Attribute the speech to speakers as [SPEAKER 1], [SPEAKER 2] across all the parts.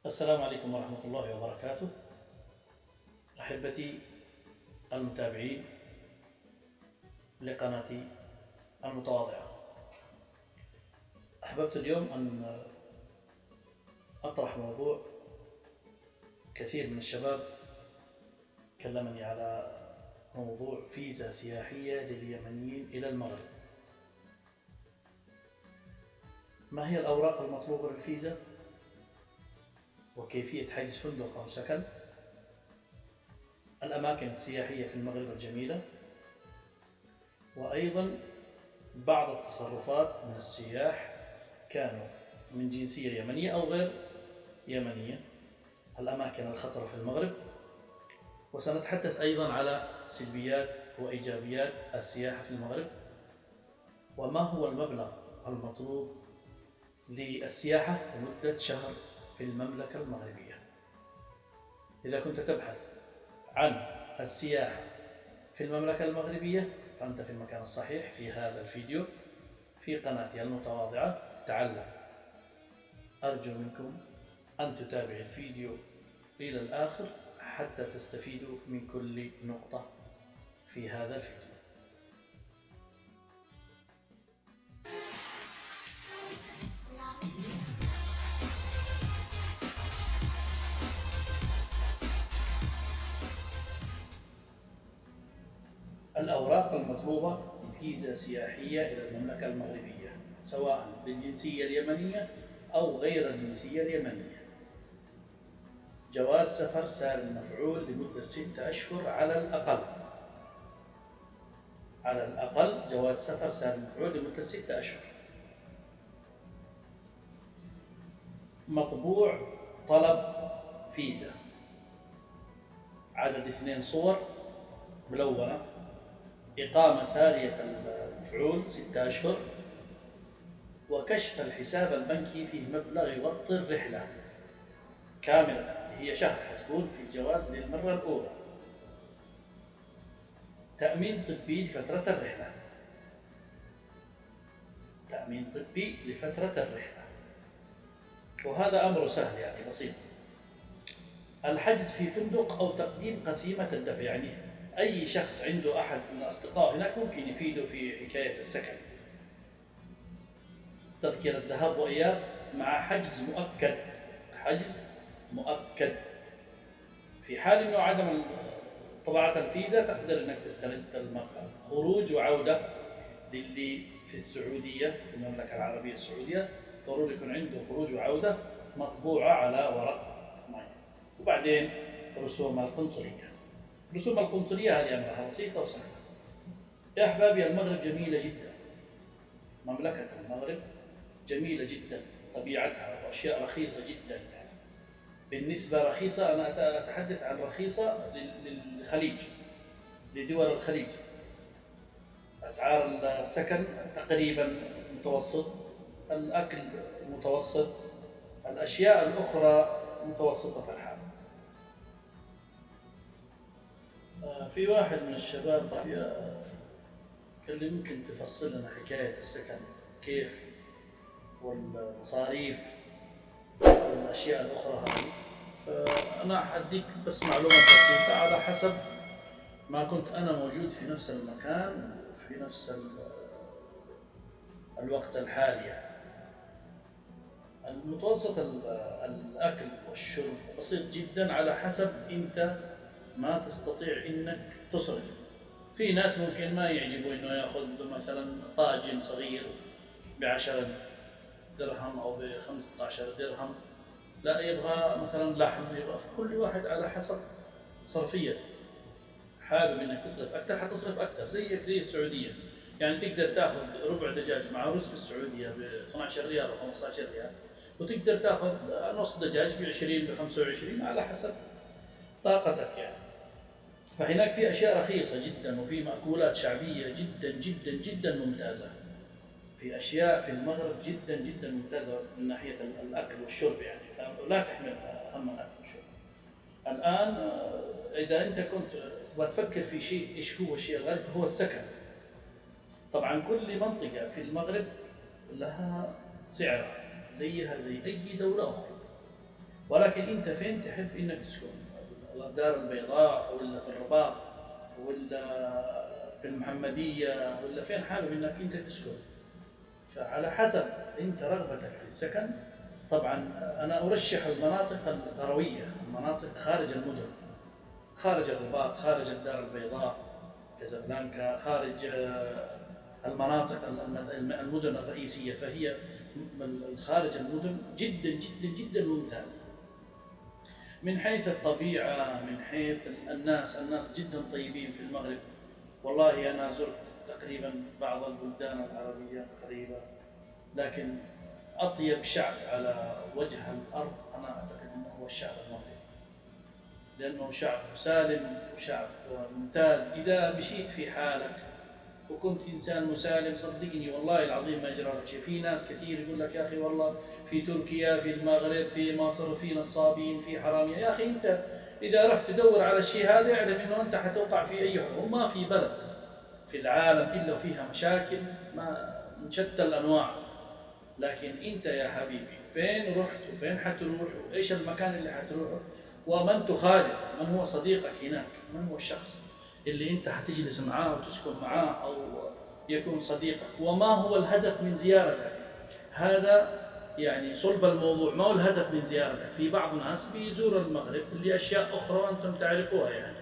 [SPEAKER 1] السلام عليكم ورحمة الله وبركاته. أحبتي المتابعين لقناتي المتواضعة، أحببت اليوم أن أطرح موضوع كثير من الشباب كلمني على موضوع فيزا سياحية لليمنيين إلى المغرب. ما هي الأوراق المطلوبة للفيزا؟ وكيفية حجز فندق أو سكن؟ الأماكن السياحية في المغرب الجميلة، وأيضا بعض التصرفات من السياح كانوا من جنسية يمنية أو غير يمنية، الأماكن الخطرة في المغرب، وسنتحدث أيضا على سلبيات وإيجابيات السياحة في المغرب، وما هو المبلغ المطلوب للسياحة لمدة شهر في المملكة المغربية. إذا كنت تبحث عن السياحة في المملكة المغربية فأنت في المكان الصحيح في هذا الفيديو في قناتي المتواضعة تعلم. أرجو منكم أن تتابعوا الفيديو إلى الآخر حتى تستفيدوا من كل نقطة في هذا الفيديو. الأوراق المطلوبة لفيزا سياحية إلى المملكة المغربية سواء بالجنسية اليمنية أو غير الجنسية اليمنية: جواز سفر سالم مفعول لمدة 6 أشهر على الأقل. على الأقل جواز سفر سالم مفعول لمدة 6 أشهر. مطبوع طلب فيزا عدد 2 صور ملونة، إقامة سارية المفعول 6 أشهر، وكشف الحساب البنكي فيه مبلغ يغطي الرحلة كاملة، هي شهر حتكون في الجواز للمرة الأولى. تأمين طبي لفترة الرحلة. تأمين طبي لفترة الرحلة، وهذا أمر سهل يعني بسيط. الحجز في فندق أو تقديم قسيمة الدفع، يعني أي شخص عنده أحد من أصدقائه هناك ممكن يفيده في حكاية السكن. تذكرة ذهاب وإياب مع حجز مؤكد. حجز مؤكد. في حال أنه عدم طباعة الفيزا تقدر أنك تسترد المبلغ. خروج وعودة للي في السعودية في المملكة العربية السعودية ضروري يكون عنده خروج وعودة مطبوعة على ورق ماء. وبعدين رسوم القنصلية. رسوم القنصلية هذه أمرها بسيطة وسهلة. يا أحبابي المغرب جميلة جدا، مملكة المغرب جميلة جدا، طبيعتها وأشياء رخيصة جدا. بالنسبة رخيصة أنا أتحدث عن رخيصة للخليج، لدول الخليج. أسعار السكن تقريبا متوسط، الأكل متوسط، الأشياء الأخرى متوسطة الحال. في واحد من الشباب قال لي ممكن تفصل لنا حكاية السكن كيف والمصاريف والأشياء الأخرى هذه. فأنا أحديك بس معلومات بسيطة على حسب ما كنت أنا موجود في نفس المكان في نفس الوقت الحالي. يعني المتوسط الأكل والشرب بسيط جدا على حسب أنت ما تستطيع أنك تصرف. في ناس ممكن ما يعجبوا أنه يأخذ مثلا طاجن صغير ب10 درهم أو ب15 درهم، لا يبغى مثلا لحم، يبغى كل واحد على حسب صرفيته. حابب انك تصرف اكثر حتصرف اكثر، زيك زي السعوديه. يعني تقدر تاخذ ربع دجاج مع رز في السعوديه ب 12 ريال او 15 ريال، وتقدر تاخذ نص دجاج ب 20 ب 25 على حسب طاقتك يعني. فهناك في اشياء رخيصه جدا، وفي مأكولات شعبيه جدا جدا جدا ممتازه. في اشياء في المغرب جدا جدا ممتازه من ناحيه الاكل والشرب يعني، فلا تحمل هم الاكل والشرب. الان اذا انت كنت تبغى تفكر في شيء، ايش هو الشيء الغالي؟ هو السكن. طبعا كل منطقه في المغرب لها سعرها زيها زي اي دوله اخرى. ولكن أنت فين تحب إنك تسكن؟ الدار البيضاء ولا في الرباط ولا في المحمدية ولا فين حابب إنك أنت تسكن؟ فعلى حسب أنت رغبتك في السكن. طبعا أنا أرشح المناطق القروية، المناطق خارج المدن، خارج الرباط، خارج الدار البيضاء، كازابلانكا، خارج المناطق المدن الرئيسية، فهي خارج المدن جدا جدا جدا ممتازة من حيث الطبيعة، من حيث الناس جدا طيبين في المغرب. والله أنا زرت تقريبا بعض البلدان العربية قريبة، لكن أطيب شعب على وجه الأرض أنا أعتقد أنه هو الشعب المغربي، لأنه شعب سالم وشعب ممتاز. إذا مشيت في حالك وكنت إنسان مسالم صدقني والله العظيم ما يجرى لك شيء. في ناس كثير يقول لك يا أخي والله في تركيا، في المغرب، في مصر، في نصابين، في حرامية. يا أخي أنت إذا رحت تدور على الشيء هذا اعرف أنه أنت حتوقع في أي حرم. ما في بلد في العالم إلا وفيها مشاكل من شتى الأنواع. لكن أنت يا حبيبي فين رحت وفين حتروح وإيش المكان اللي حتروحه ومن تخالف، من هو صديقك هناك، من هو الشخص اللي أنت حتجلس معاه وتسكن معاه أو يكون صديقك، وما هو الهدف من زيارتك. هذا يعني صلب الموضوع. ما هو الهدف من زيارتك؟ في بعض الناس بيزور المغرب لأشياء أخرى وأنتم تعرفوها يعني.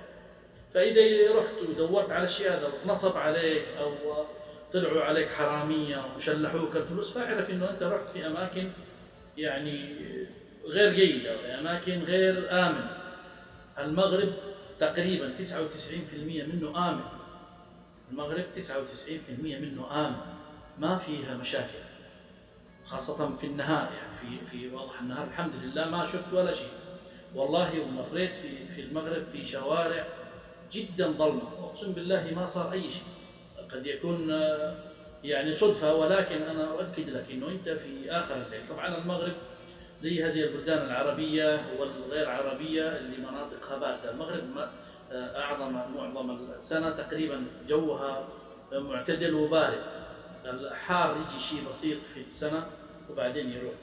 [SPEAKER 1] فإذا رحت ودورت على الشيء هذا وتنصب عليك أو طلعوا عليك حرامية وشلحوك الفلوس، فاعرف إنه أنت رحت في أماكن يعني غير جيدة، أماكن غير آمن. المغرب تقريبا 99% منه آمن. المغرب 99% منه آمن، ما فيها مشاكل، خاصة في النهار يعني في وضح النهار الحمد لله ما شفت ولا شيء. والله ومريت في المغرب في شوارع جدا ظلمة، أقسم بالله ما صار أي شيء. قد يكون يعني صدفة، ولكن أنا أؤكد لك أنه أنت في آخر الليل. طبعا المغرب زي هذه البلدان العربية والغير عربية اللي مناطقها باردة. المغرب معظم السنة تقريبا جوها معتدل وبارد، الحار يجي شيء بسيط في السنة وبعدين يروح.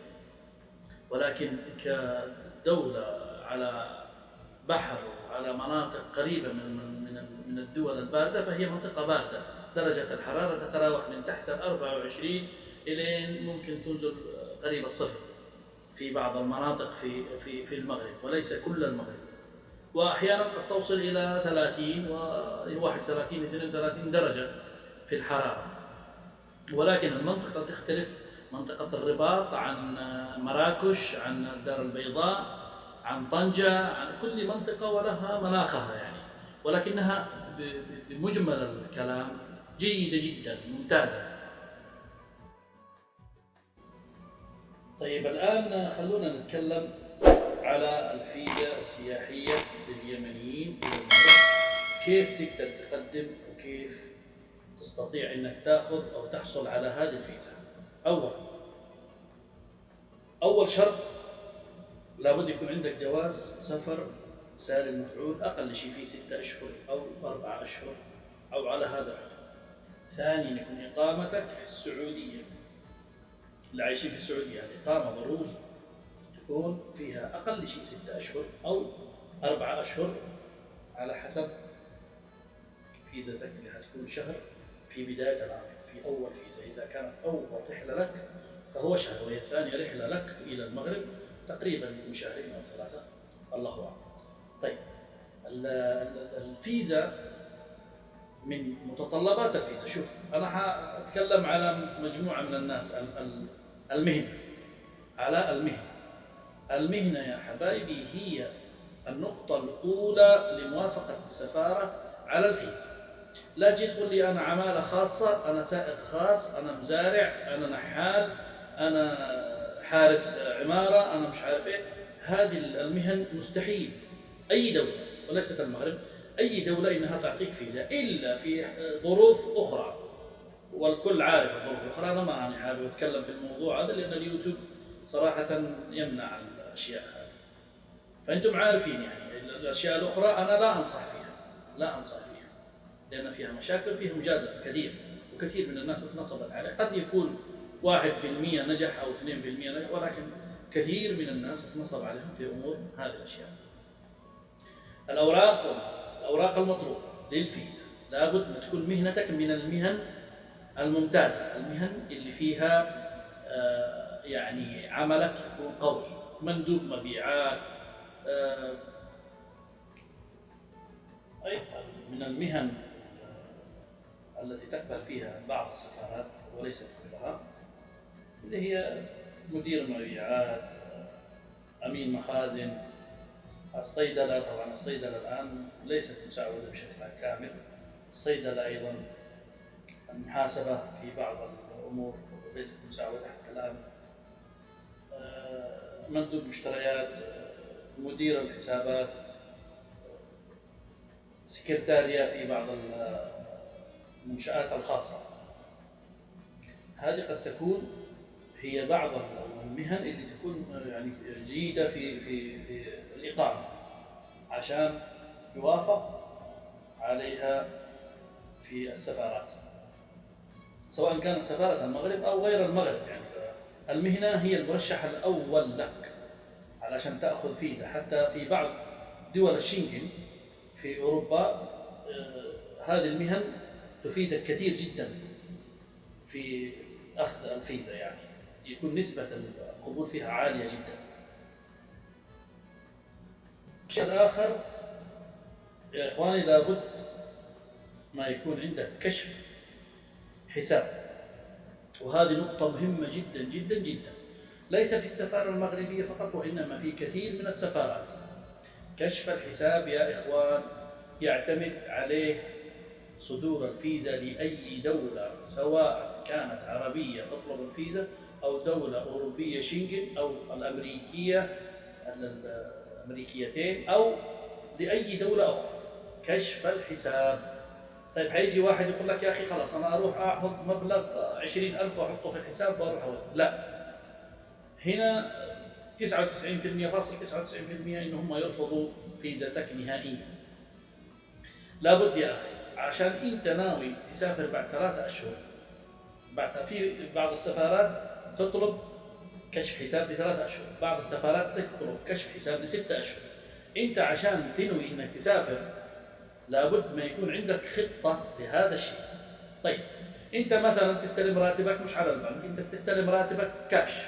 [SPEAKER 1] ولكن كدولة على بحر وعلى مناطق قريبة من الدول الباردة فهي منطقة باردة. درجة الحرارة تتراوح من تحت 24 إلى ممكن تنزل قريب الصفر في بعض المناطق في المغرب، وليس كل المغرب. وأحيانا قد توصل إلى 30 و31 32 درجة في الحرارة. ولكن المنطقة تختلف، منطقة الرباط عن مراكش، عن الدار البيضاء، عن طنجة، عن كل منطقة ولها مناخها يعني. ولكنها بمجمل الكلام جيدة جدا ممتازة. طيب الآن خلونا نتكلم على الفيزا السياحية لليمنيين إلى المغرب، كيف تقدر تقدم وكيف تستطيع أنك تأخذ أو تحصل على هذه الفيزا. أول شرط لابد يكون عندك جواز سفر سالم مفعول، أقل شيء فيه 6 أشهر أو 4 أشهر أو على هذا الحدود. ثانيا يكون إقامتك في السعودية، اللي عايشين في السعودية الإقامة ضروري تكون فيها أقل شيء 6 أشهر أو 4 أشهر على حسب فيزتك اللي هتكون شهر في بداية العام. في أول فيزا إذا كانت أول رحلة لك فهو شهر، وهي ثاني رحلة لك إلى المغرب تقريبا يكون 2 أو 3 الله أعلم. طيب الفيزا من متطلبات الفيزا، شوف أنا هأتكلم على مجموعة من الناس. المهنة، على المهنة يا حبايبي هي النقطة الأولى لموافقة السفارة على الفيزا. لا تجي تقول لي أنا عمالة خاصة، أنا سائق خاص، أنا مزارع، أنا نحال، أنا حارس عمارة، أنا مش عارف إيه. هذه المهن مستحيل أي دولة وليست المغرب، أي دولة إنها تعطيك فيزا إلا في ظروف أخرى، والكل عارف الظروف الأخرى. أنا ما حابب أتكلم في الموضوع هذا لأن اليوتيوب صراحة يمنع الأشياء هذه، فأنتم عارفين يعني الأشياء الأخرى أنا لا أنصح فيها لأن فيها مشاكل، فيها مجازفة كثير، وكثير من الناس اتنصبت عليه. قد يكون 1% نجح أو 2% نجح، ولكن كثير من الناس اتنصب عليهم في أمور هذه الأشياء. الأوراق المطلوبة للفيزا لابد أن تكون مهنتك من المهن الممتازة، المهن اللي فيها يعني عملك يكون قوي، مندوب مبيعات، أيضا من المهن التي تقبل فيها بعض السفارات وليست كلها، اللي هي مدير مبيعات، أمين مخازن، الصيدلة. طبعا الصيدلة الآن ليست مساعدة بشكل كامل، الصيدلة أيضا المحاسبة في بعض الأمور ليست مساعدة حتى الآن، مندوب مشتريات، مدير الحسابات، سكرتارية في بعض المنشآت الخاصة. هذه قد تكون هي بعض المهن اللي تكون يعني جيدة في الإقامة عشان يوافق عليها في السفارات، سواء كانت سفارة المغرب أو غير المغرب. يعني المهنة هي المرشح الأول لك علشان تأخذ فيزا. حتى في بعض دول الشنغن في أوروبا هذه المهن تفيدك كثير جدا في أخذ الفيزا، يعني يكون نسبة القبول فيها عالية جدا. الشيء الآخر يا إخواني، لابد ما يكون عندك كشف حساب، وهذه نقطة مهمة جدا جدا جدا، ليس في السفارة المغربية فقط وإنما في كثير من السفارات. كشف الحساب يا إخوان يعتمد عليه صدور الفيزا لأي دولة، سواء كانت عربية تطلب الفيزا أو دولة أوروبية شنغن أو الأمريكيتين أو لأي دولة أخرى. كشف الحساب. طيب حيجي واحد يقول لك يا أخي خلاص أنا أروح أخذ مبلغ 20,000 وأحطه في الحساب وأروح أود. لا، هنا 99.99% إنهم يرفضوا فيزتك نهائيا. لابد يا أخي عشان أنت ناوي تسافر بعد 3 أشهر، في بعض السفارات تطلب كشف حساب ل3 أشهر، بعض السفارات تطلب كشف حساب ل6 أشهر. أنت عشان تنوي إنك تسافر لابد ما يكون عندك خطة لهذا الشيء. طيب أنت مثلا تستلم راتبك مش على البنك، أنت بتستلم راتبك كاش.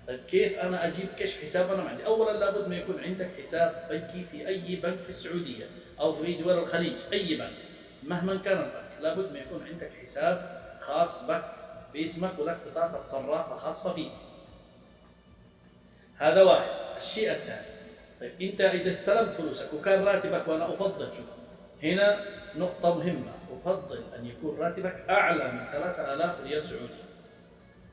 [SPEAKER 1] طيب كيف أنا أجيب كشف حساب أنا ما عندي؟ أولا لابد ما يكون عندك حساب بنكي في أي بنك في السعودية أو في دول الخليج، أي بنك مهما كان البنك لابد ما يكون عندك حساب خاص بك باسمك ولك بطاقة صرافة خاصة فيك. هذا واحد. الشيء الثاني، طيب أنت إذا استلمت فلوسك وكان راتبك، وأنا أفضل شوف هنا نقطة مهمة، أفضل أن يكون راتبك أعلى من 3000 ريال سعودي،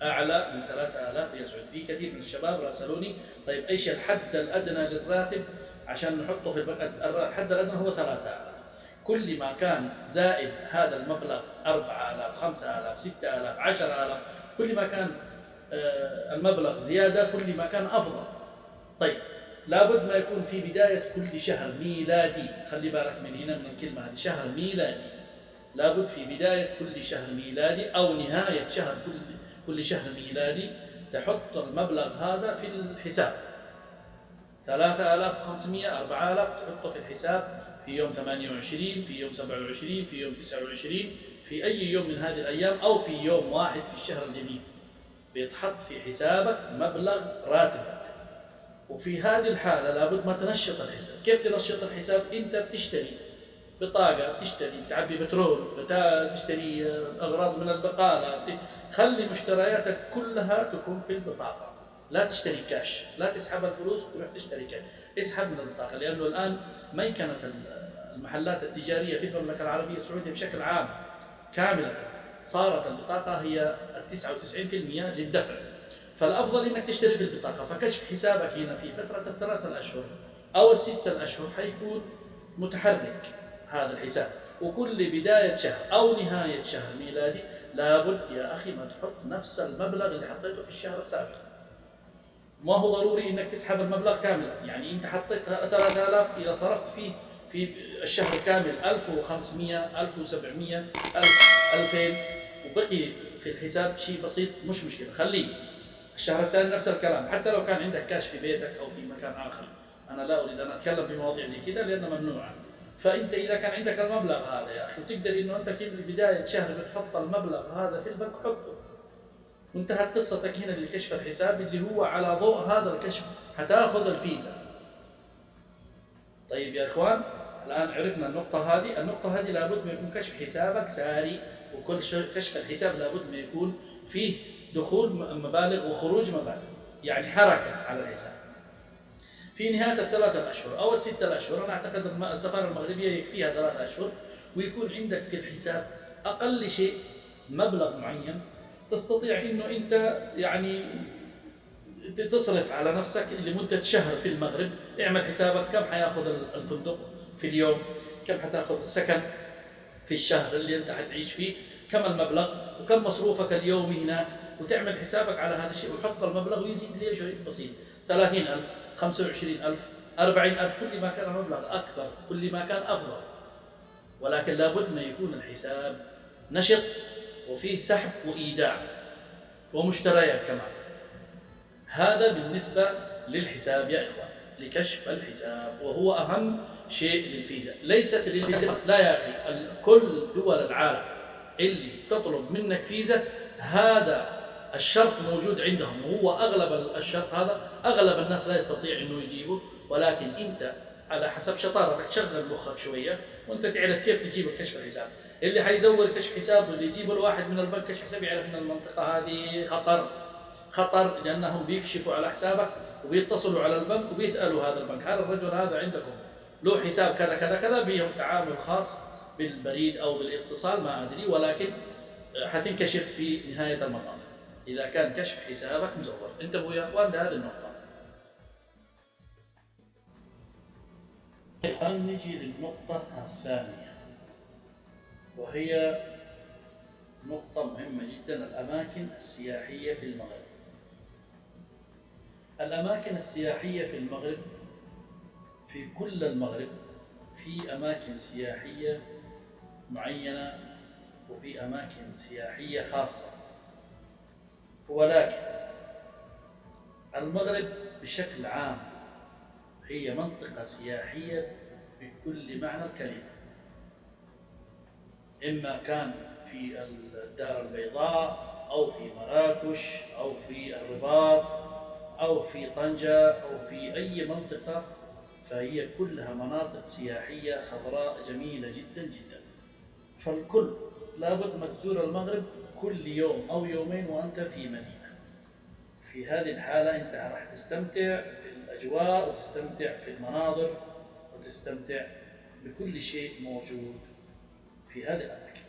[SPEAKER 1] أعلى من 3000 ريال سعودي. في كثير من الشباب راسلوني طيب إيش الحد الأدنى للراتب عشان نحطه في البنك؟ الحد الأدنى هو 3000. كل ما كان زائد هذا المبلغ 4000 5000 6000 10000، كل ما كان المبلغ زيادة كل ما كان أفضل. طيب لابد ما يكون في بداية كل شهر ميلادي، خلي بالك من هنا من الكلمة هذه، شهر ميلادي. لابد في بداية كل شهر ميلادي أو نهاية شهر كل شهر ميلادي تحط المبلغ هذا في الحساب، 3500 4000 تحطه في الحساب في يوم 28 في يوم 27 في يوم 29 في أي يوم من هذه الأيام، أو في يوم واحد في الشهر الجديد بيتحط في حسابك مبلغ راتبك. وفي هذه الحالة لابد ما تنشط الحساب. كيف تنشط الحساب؟ أنت بتشتري بطاقة، بتشتري تعبي بترول، تشتري أغراض من البقالة، خلي مشترياتك كلها تكون في البطاقة، لا تشتري كاش، لا تسحب الفلوس وتروح تشتري كاش، اسحب من البطاقة. لأنه الآن ميكنة المحلات التجارية في المملكة العربية السعودية بشكل عام كاملة صارت البطاقة هي 99% للدفع، فالأفضل إنك تشتري في البطاقة. فكشف حسابك هنا في فترة 3 أشهر أو 6 أشهر حيكون متحرك هذا الحساب، وكل بداية شهر أو نهاية شهر ميلادي لابد يا أخي ما تحط نفس المبلغ اللي حطيته في الشهر السابق. ما هو ضروري إنك تسحب المبلغ كاملا، يعني أنت حطيت 3000 إذا صرفت فيه في الشهر كامل 1500 1700 1000 2000 وبقي في الحساب شيء بسيط مش مشكلة، خليه الشهر الثاني نفس الكلام، حتى لو كان عندك كاش في بيتك أو في مكان آخر. أنا لا أريد أن أتكلم في مواضيع زي كذا لأنها ممنوعة. فأنت إذا كان عندك المبلغ هذا يا أخي وتقدر إنه أنت كل بداية شهر بتحط المبلغ هذا في البنك حطه، وانتهت قصتك هنا للكشف الحسابي اللي هو على ضوء هذا الكشف حتاخذ الفيزا. طيب يا إخوان، الآن عرفنا النقطة هذه لابد ما يكون كشف حسابك ساري، وكل كشف الحساب لابد ما يكون فيه دخول مبالغ وخروج مبالغ، يعني حركة على الحساب. في نهاية الثلاثة أشهر أو الستة أشهر، أنا أعتقد السفارة المغربية يكفيها 3 أشهر، ويكون عندك في الحساب أقل شيء مبلغ معين تستطيع إنه أنت يعني تصرف على نفسك لمدة شهر في المغرب. اعمل حسابك كم حياخذ الفندق في اليوم، كم حتاخذ السكن في الشهر اللي أنت حتعيش فيه، كم المبلغ وكم مصروفك اليومي هناك، وتعمل حسابك على هذا الشيء وحط المبلغ ويزيد ليه شيء بسيط، 30,000 25,000 40,000، كل ما كان المبلغ أكبر كل ما كان أفضل. ولكن لابد ما يكون الحساب نشط وفيه سحب وإيداع ومشتريات كمان. هذا بالنسبة للحساب يا إخوان، لكشف الحساب، وهو أهم شيء للفيزا، ليست لا يا أخي، كل دول العالم اللي تطلب منك فيزا هذا الشرط موجود عندهم، وهو أغلب الشرط هذا أغلب الناس لا يستطيع إنه يجيبه، ولكن أنت على حسب شطارتك شغل مخك شوية وأنت تعرف كيف تجيب الكشف الحساب. اللي حيزور كشف حساب واللي يجيب الواحد من البنك كشف حساب يعرف أن المنطقة هذه خطر، لأنهم بيكشفوا على حسابك وبيتصلوا على البنك وبيسألوا هذا البنك هل الرجل هذا عندكم له حساب كذا كذا كذا، بيهم تعامل خاص بالبريد أو بالاتصال ما أدري، ولكن حتنكشف في نهاية المطاف إذا كان كشف حسابك مزور. انتبهوا يا أخوان لهذه النقطة. الآن نجي للنقطة الثانية، وهي نقطة مهمة جدا، الأماكن السياحية في المغرب. الأماكن السياحية في المغرب، في كل المغرب في أماكن سياحية معينة وفي أماكن سياحية خاصة، ولكن المغرب بشكل عام هي منطقة سياحية بكل معنى الكلمة، إما كان في الدار البيضاء أو في مراكش أو في الرباط أو في طنجة أو في أي منطقة، فهي كلها مناطق سياحية خضراء جميلة جدا جدا. فالكل لابد ما تزور المغرب كل يوم أو يومين وأنت في مدينة. في هذه الحالة أنت راح تستمتع في الأجواء وتستمتع في المناظر وتستمتع بكل شيء موجود في هذه الأماكن.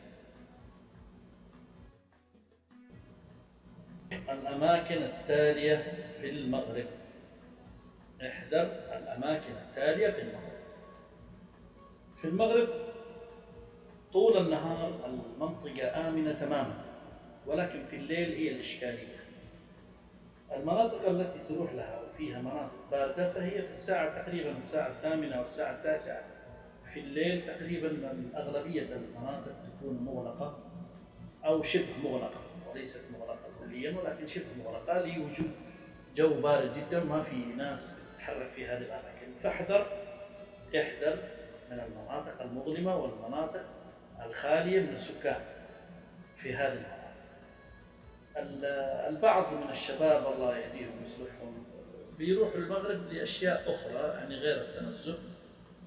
[SPEAKER 1] الأماكن التالية في المغرب، احذر الأماكن التالية في المغرب. في المغرب طول النهار المنطقة آمنة تماما، ولكن في الليل هي الإشكالية. المناطق التي تروح لها وفيها مناطق باردة فهي في الساعة تقريبا الساعة 8 أو الساعة 9 في الليل تقريبا أغلبية المناطق تكون مغلقة أو شبه مغلقة، وليست مغلقة كليا ولكن شبه مغلقة لوجود جو بارد جدا، ما في ناس تتحرك في هذه الأماكن. فاحذر من المناطق المظلمة والمناطق الخالية من السكان في هذه المناطق. البعض من الشباب الله يهديهم ويصلحهم بيروحوا المغرب لأشياء أخرى يعني غير التنزه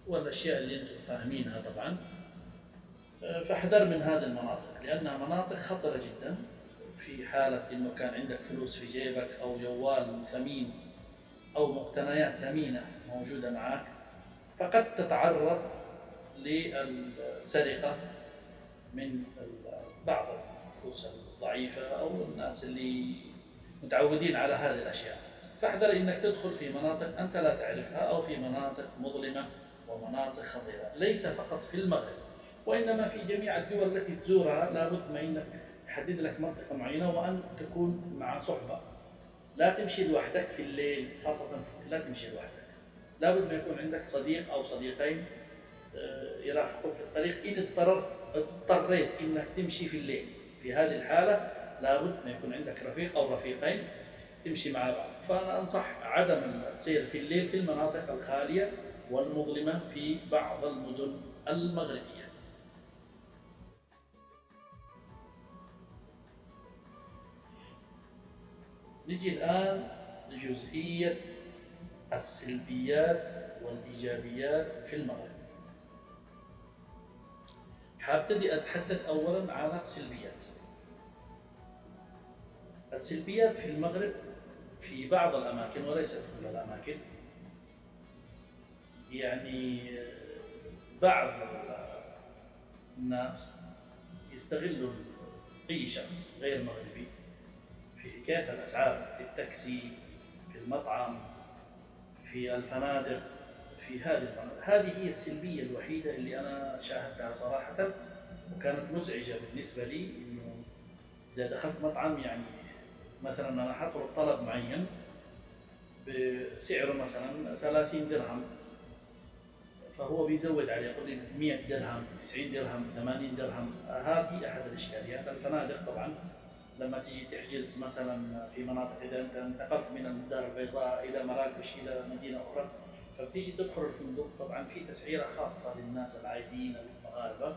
[SPEAKER 1] والأشياء اللي أنتم فاهمينها طبعا. فاحذر من هذه المناطق لأنها مناطق خطرة جدا، في حالة أنه كان عندك فلوس في جيبك أو جوال ثمين أو مقتنيات ثمينة موجودة معك، فقد تتعرض للسرقة من بعض النفوس الضعيفة أو الناس اللي متعودين على هذه الأشياء. فاحذر أنك تدخل في مناطق أنت لا تعرفها أو في مناطق مظلمة ومناطق خطيرة، ليس فقط في المغرب وإنما في جميع الدول التي تزورها. لابد ما أنك تحدد لك منطقة معينة وأن تكون مع صحبة، لا تمشي لوحدك في الليل، خاصة لا تمشي لوحدك، لابد ما يكون عندك صديق أو صديقين يرافقوك في الطريق إن اضطريت أنك تمشي في الليل. في هذه الحالة لابد ما يكون عندك رفيق أو رفيقين تمشي مع بعض. فأنا أنصح عدم السير في الليل في المناطق الخالية والمظلمة في بعض المدن المغربية. نجي الآن لجزئية السلبيات والإيجابيات في المغرب. حابتدي أتحدث أولا عن السلبيات. السلبيات في المغرب في بعض الأماكن وليست كل الأماكن، يعني بعض الناس يستغلوا أي شخص غير مغربي في حكاية الأسعار، في التاكسي، في المطعم، في الفنادق، في هذه المناطق. هذه هي السلبية الوحيدة اللي أنا شاهدتها صراحة، وكانت مزعجة بالنسبة لي. إنه إذا دخلت مطعم، يعني مثلا أنا حطلب طلب معين بسعره مثلا 30 درهم، فهو بيزود عليه، يقول لي 100 درهم، 90 درهم، 80 درهم. هذه أحد الإشكاليات. الفنادق طبعا لما تيجي تحجز مثلا في مناطق، إذا أنت انتقلت من الدار البيضاء إلى مراكش إلى مدينة أخرى، فبتيجي تدخل الفندق، طبعا في تسعيرة خاصة للناس العاديين المغاربة،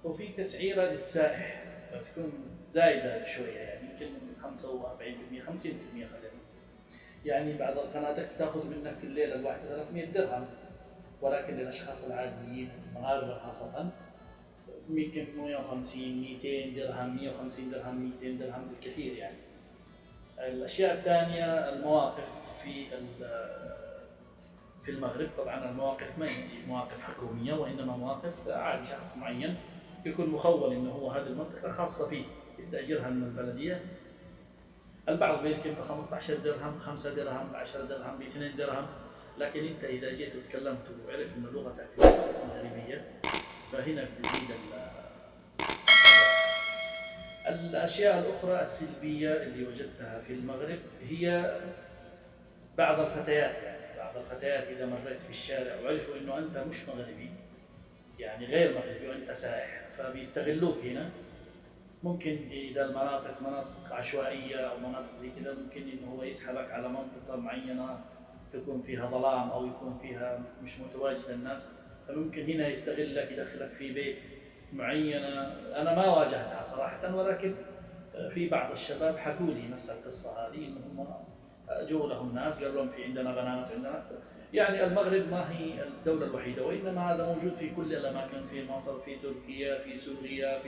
[SPEAKER 1] وفي تسعيرة للسائح فتكون زايدة شوية، يعني يمكن 45% 50% خلينا. يعني بعض الفنادق تأخذ منك في الليلة الواحدة 300 درهم، ولكن للأشخاص العاديين المغاربة خاصة يمكن 150 200 درهم، 150 درهم، 200 درهم بالكثير يعني. الأشياء الثانية المواقف في المغرب. طبعا المواقف ما هي مواقف حكومية، وإنما مواقف عادي شخص معين يكون مخول إنه هو هذه المنطقة خاصة فيه، يستأجرها من البلدية. البعض بيركب ب 15 درهم، 5 درهم، 10 درهم، ب 2 درهم. لكن أنت إذا جيت وتكلمت وعرف إن لغتك ليست مغربية، فهنا بتزيد الأشياء الأخرى السلبية اللي وجدتها في المغرب هي بعض الفتيات. يعني بعض الفتيات إذا مريت في الشارع وعرفوا إنه أنت مش مغربي، يعني غير مغربي وأنت سائح، فبيستغلوك هنا. ممكن إذا المناطق مناطق عشوائية أو مناطق زي كذا، ممكن إنه هو يسحبك على منطقة معينة تكون فيها ظلام أو يكون فيها مش متواجد الناس، فممكن هنا يستغلك، يدخلك في بيت معينة. أنا ما واجهتها صراحة، ولكن في بعض الشباب حكوا لي نفس القصة هذه، إنهم جو لهم ناس قالوا لهم في عندنا بنات، عندنا. يعني المغرب ما هي الدولة الوحيدة، وإنما هذا موجود في كل الأماكن، في مصر، في تركيا، في سوريا،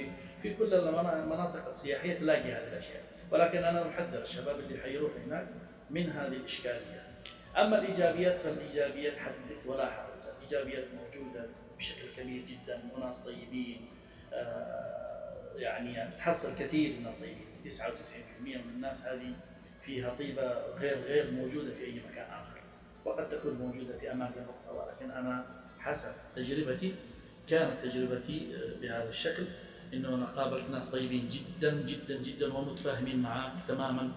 [SPEAKER 1] في كل المناطق السياحية تلاقي هذه الأشياء. ولكن أنا محذر الشباب اللي حيروح هناك من هذه الإشكالية. أما الإيجابيات فالإيجابيات حدث ولا حرج. الإيجابيات موجودة بشكل كبير جدا، وناس طيبين، يعني تحصل كثير من الطيبين. 99% من الناس هذه فيها طيبة غير موجودة في أي مكان آخر، وقد تكون موجودة في أماكن أخرى، ولكن أنا حسب تجربتي كانت تجربتي بهذا الشكل، إنه أنا قابلت ناس طيبين جدا جدا جدا ومتفاهمين معك تماما.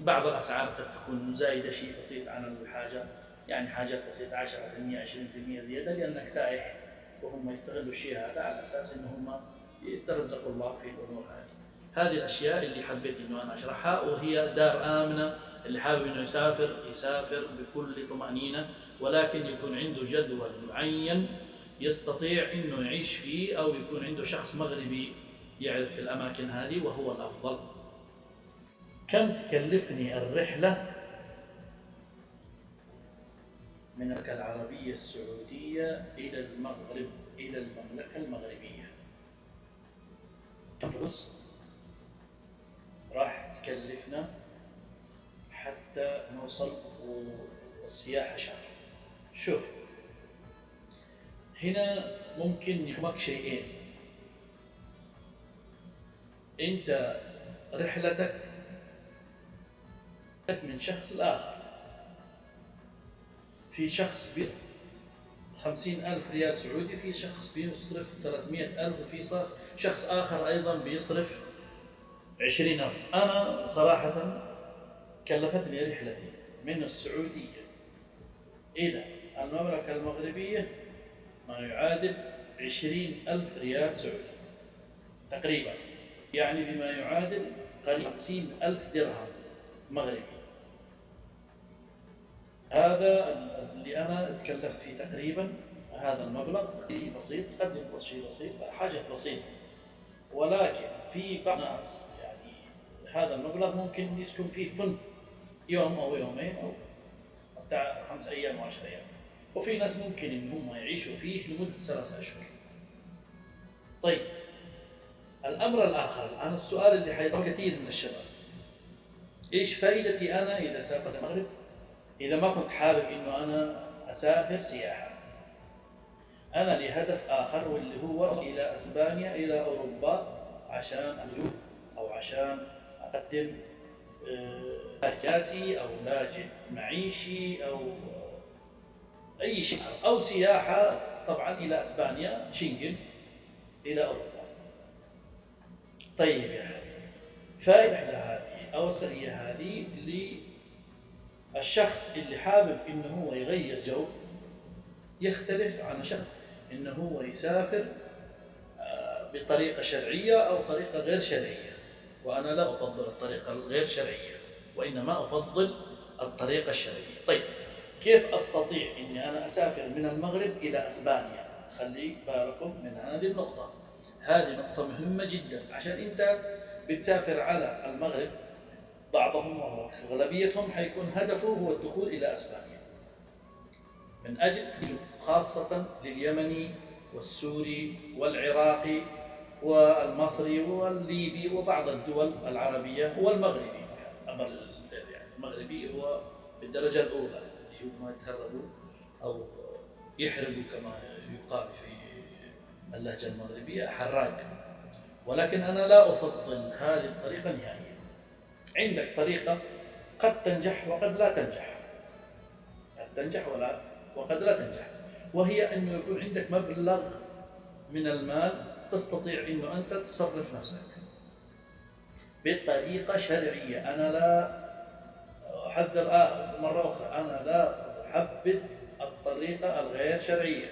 [SPEAKER 1] بعض الأسعار قد تكون زايدة شيء بسيط عن الحاجة، يعني حاجات بسيطة 10% 20% زيادة، لأنك سائح، وهم يستغلوا الشيء هذا على أساس إن هم يترزقوا الله في الأمور هذه. هذه الأشياء اللي حبيت إنه أنا أشرحها، وهي دار آمنة. اللي حابب إنه يسافر بكل طمأنينة، ولكن يكون عنده جدول معين يستطيع إنه يعيش فيه، أو يكون عنده شخص مغربي يعرف في الأماكن هذه، وهو الأفضل. كم تكلفني الرحلة من المملكة العربية السعودية إلى المغرب، إلى المملكة المغربية؟ كم فلوس راح تكلفنا حتى نوصل والسياحة شهر؟ شوف، هنا ممكن يهمك شيئين. أنت رحلتك من شخص لآخر. في شخص بيصرف 50,000 ريال سعودي، في شخص بيصرف 300,000، وفي شخص آخر أيضا بيصرف 20,000. أنا صراحة كلفتني رحلتي من السعودية إلى المملكة المغربية ما يعادل 20,000 ريال سعودي تقريبا، يعني بما يعادل قريب 50,000 درهم مغربي. هذا اللي أنا تكلفت فيه تقريبا هذا المبلغ. شيء بسيط، قد ينقص شيء بسيط، حاجة بسيطة، ولكن في بعض الناس يعني هذا المبلغ ممكن يسكن فيه فندق يوم أو يومين أو بتاع 5 أيام و10 أيام، وفي ناس ممكن إن هم يعيشوا فيه لمدة 3 أشهر. طيب الأمر الآخر الآن، السؤال اللي حيطرح كثير من الشباب، إيش فائدتي أنا إذا سافرت المغرب إذا ما كنت حابب إنه أنا أسافر سياحة؟ أنا لهدف آخر واللي هو إلى أسبانيا، إلى أوروبا، عشان أجوب أو عشان أقدم سياسي أو لاجئ معيشي أو أي شيء، أو سياحة طبعا إلى أسبانيا، شنغن، إلى أوروبا. طيب يا حبيبي، فائدة هذه أو السرية هذه للشخص اللي حابب إنه هو يغير جو يختلف عن الشخص إنه هو يسافر بطريقة شرعية أو طريقة غير شرعية. وأنا لا أفضل الطريقة الغير شرعية، وإنما أفضل الطريقة الشرعية. طيب كيف أستطيع إني أنا أسافر من المغرب إلى أسبانيا؟ خلي بالكم من هذه النقطة، هذه نقطة مهمة جدا. عشان أنت بتسافر على المغرب، بعضهم وأغلبيتهم حيكون هدفه هو الدخول إلى أسبانيا من أجل خاصة لليمني والسوري والعراقي والمصري والليبي وبعض الدول العربية والمغربي. أمر يعني المغربي هو بالدرجة الأولى، ما يتهربوا أو يحرقوا كما يقال في اللهجة المغربية، حراق. ولكن أنا لا أفضل هذه الطريقة نهائيا. عندك طريقة قد تنجح وقد لا تنجح، قد تنجح وقد لا تنجح، وهي أنه يكون عندك مبلغ من المال تستطيع أنه أنت تصرف نفسك بطريقة شرعية. أنا لا أحذر مرة أخرى، أنا لا أحبذ الطريقة الغير شرعية.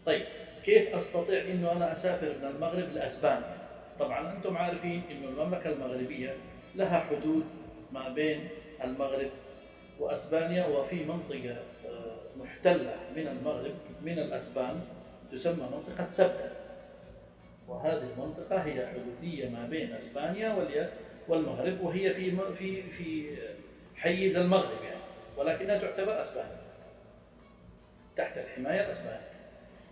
[SPEAKER 1] طيب كيف أستطيع أنه أنا أسافر من المغرب لأسبانيا؟ طبعا أنتم عارفين أنه المملكة المغربية لها حدود ما بين المغرب وأسبانيا، وفي منطقة محتلة من المغرب من الأسبان تسمى منطقة سبتة، وهذه المنطقة هي حدودية ما بين أسبانيا والمغرب، وهي في حيز المغرب يعني، ولكنها تعتبر أسبانيا تحت الحماية الأسبانية.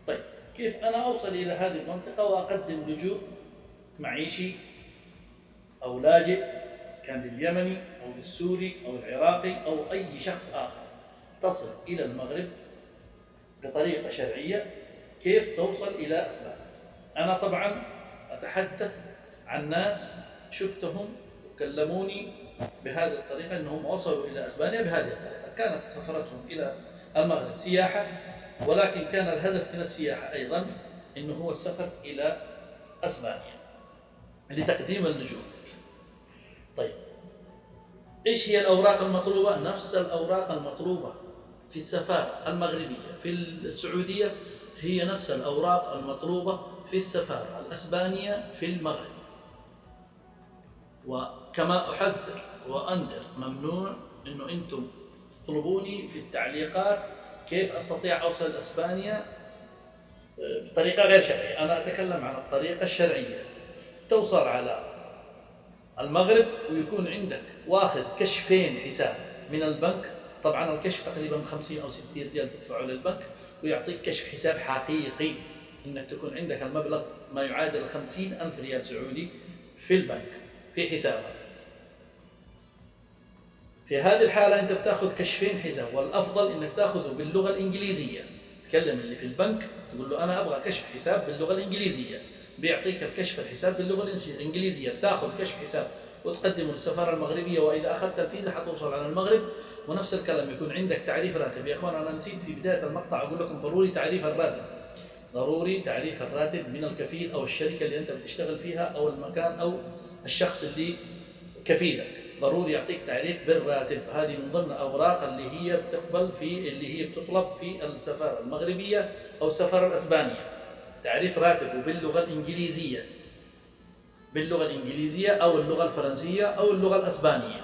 [SPEAKER 1] طيب كيف أنا أوصل إلى هذه المنطقة وأقدم لجوء معيشي أو لاجئ كان لليمني أو للسوري أو العراقي أو أي شخص آخر، تصل إلى المغرب بطريقة شرعية؟ كيف توصل إلى أسبانيا؟ أنا طبعا أتحدث عن ناس شفتهم وكلموني بهذه الطريقة، أنهم وصلوا إلى أسبانيا بهذه الطريقة. كانت سفرتهم إلى المغرب سياحة، ولكن كان الهدف من السياحة أيضا أنه هو السفر إلى أسبانيا لتقديم اللجوء. طيب إيش هي الأوراق المطلوبة؟ نفس الأوراق المطلوبة في السفارة المغربية في السعودية هي نفس الأوراق المطلوبة في السفارة الأسبانية في المغرب. وكما أحذر وأنذر، ممنوع أنه أنتم تطلبوني في التعليقات كيف أستطيع أوصل لأسبانيا بطريقة غير شرعية. أنا أتكلم عن الطريقة الشرعية. توصل على المغرب ويكون عندك واخذ كشفين حساب من البنك. طبعا الكشف تقريبا 50 أو 60 ريال تدفعه للبنك، ويعطيك كشف حساب حقيقي انك تكون عندك المبلغ ما يعادل 50,000 ريال سعودي في البنك في حسابك. في هذه الحالة انت بتاخذ كشفين حساب، والافضل انك تاخذه باللغة الانجليزية. تكلم اللي في البنك تقول له انا ابغى كشف حساب باللغة الانجليزية، بيعطيك الكشف الحساب باللغة الانجليزية. بتاخذ كشف حساب وتقدمه للسفارة المغربية، واذا اخذت الفيزا حتوصل على المغرب. ونفس الكلام يكون عندك تعريف راتب. يا اخوان انا نسيت في بداية المقطع اقول لكم ضروري تعريف الراتب، ضروري تعريف الراتب من الكفيل او الشركة اللي انت بتشتغل فيها او المكان او الشخص اللي كفيلك، ضروري يعطيك تعريف بالراتب. هذه من ضمن الاوراق اللي هي بتطلب في السفارة المغربية او السفارة الاسبانية، تعريف راتب وباللغة الانجليزية، باللغة الانجليزية او اللغة الفرنسية او اللغة الاسبانية.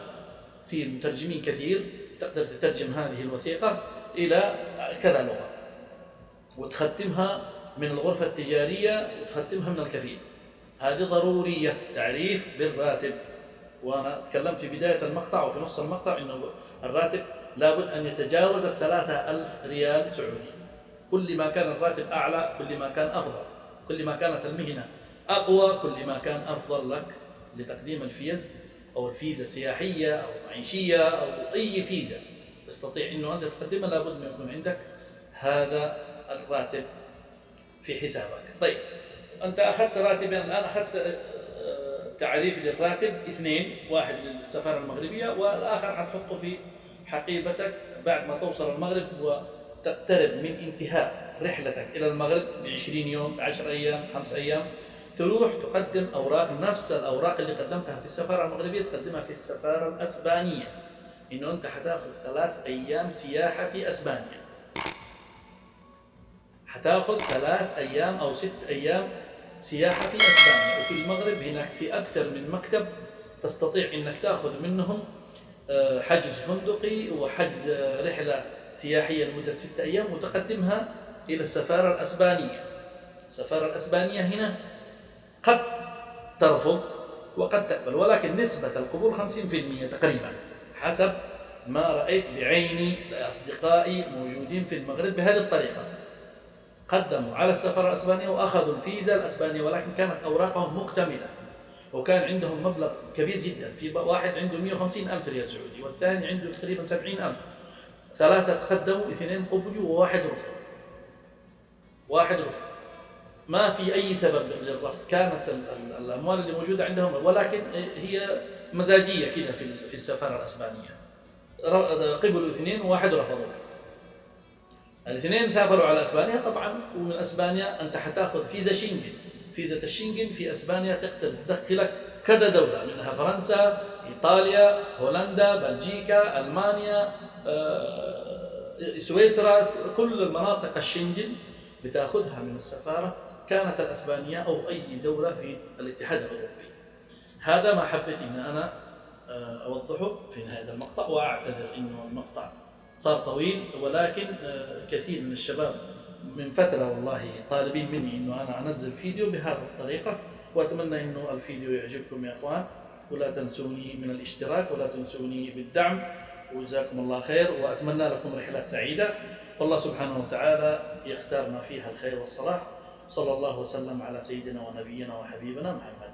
[SPEAKER 1] في مترجمين كثير تقدر تترجم هذه الوثيقة إلى كذا لغة وتختمها من الغرفة التجارية وتختمها من الكفيل. هذه ضرورية، تعريف بالراتب. وأنا تكلمت في بداية المقطع وفي نص المقطع إنه الراتب لابد أن يتجاوز 3000 ريال سعودي. كل ما كان الراتب أعلى كل ما كان أفضل، كل ما كانت المهنة أقوى كل ما كان أفضل لك لتقديم الفيز أو الفيزا سياحية أو معيشية أو أي فيزا تستطيع أنه أنت تقدمها، لابد من يكون عندك هذا الراتب في حسابك. طيب أنت أخذت راتبين الآن، أخذت تعريف للراتب 2، واحد للسفارة المغربية والآخر حتحطه في حقيبتك بعد ما توصل المغرب وتقترب من انتهاء رحلتك إلى المغرب ب20 يوم، 10 أيام، 5 أيام، تروح تقدم أوراق، نفس الأوراق اللي قدمتها في السفارة المغربية تقدمها في السفارة الأسبانية. إنه أنت حتاخذ 3 أيام سياحة في أسبانيا، حتاخذ 3 أيام أو 6 أيام سياحة في أسبانيا. وفي المغرب هناك في أكثر من مكتب تستطيع أنك تأخذ منهم حجز فندقي وحجز رحلة سياحية لمدة 6 أيام وتقدمها إلى السفارة الأسبانية. السفارة الأسبانية هنا قد ترفض وقد تقبل، ولكن نسبة القبول 50% تقريبا حسب ما رأيت بعيني لأصدقائي موجودين في المغرب بهذه الطريقة. قدموا على السفارة الأسبانية وأخذوا الفيزا الأسبانية، ولكن كانت أوراقهم مكتملة وكان عندهم مبلغ كبير جدا. في واحد عنده 150,000 ريال سعودي والثاني عنده تقريبا 70,000. 3 تقدموا، 2 قبلوا وواحد رفض. واحد رفض، ما في أي سبب للرفض، كانت الأموال اللي موجودة عندهم، ولكن هي مزاجية كده في السفارة الأسبانية. قبلوا 2 وواحد رفضوا. الاثنين سافروا على أسبانيا طبعا، ومن أسبانيا أنت حتاخذ فيزا شنغن. فيزا الشنغن في أسبانيا تقدر تدخلك كذا دولة، منها فرنسا، إيطاليا، هولندا، بلجيكا، ألمانيا، سويسرا، كل المناطق الشنغن بتاخذها من السفارة، كانت الأسبانية أو أي دولة في الاتحاد الأوروبي. هذا ما حبيت إن أنا أوضحه في نهاية المقطع، وأعتذر إنه المقطع صار طويل، ولكن كثير من الشباب من فترة والله طالبين مني إنه أنا أنزل فيديو بهذه الطريقة، وأتمنى إنه الفيديو يعجبكم يا أخوان، ولا تنسوني من الاشتراك ولا تنسوني بالدعم، وجزاكم الله خير، وأتمنى لكم رحلات سعيدة، والله سبحانه وتعالى يختار ما فيها الخير والصلاح. صلى الله وسلم على سيدنا ونبينا وحبيبنا محمد.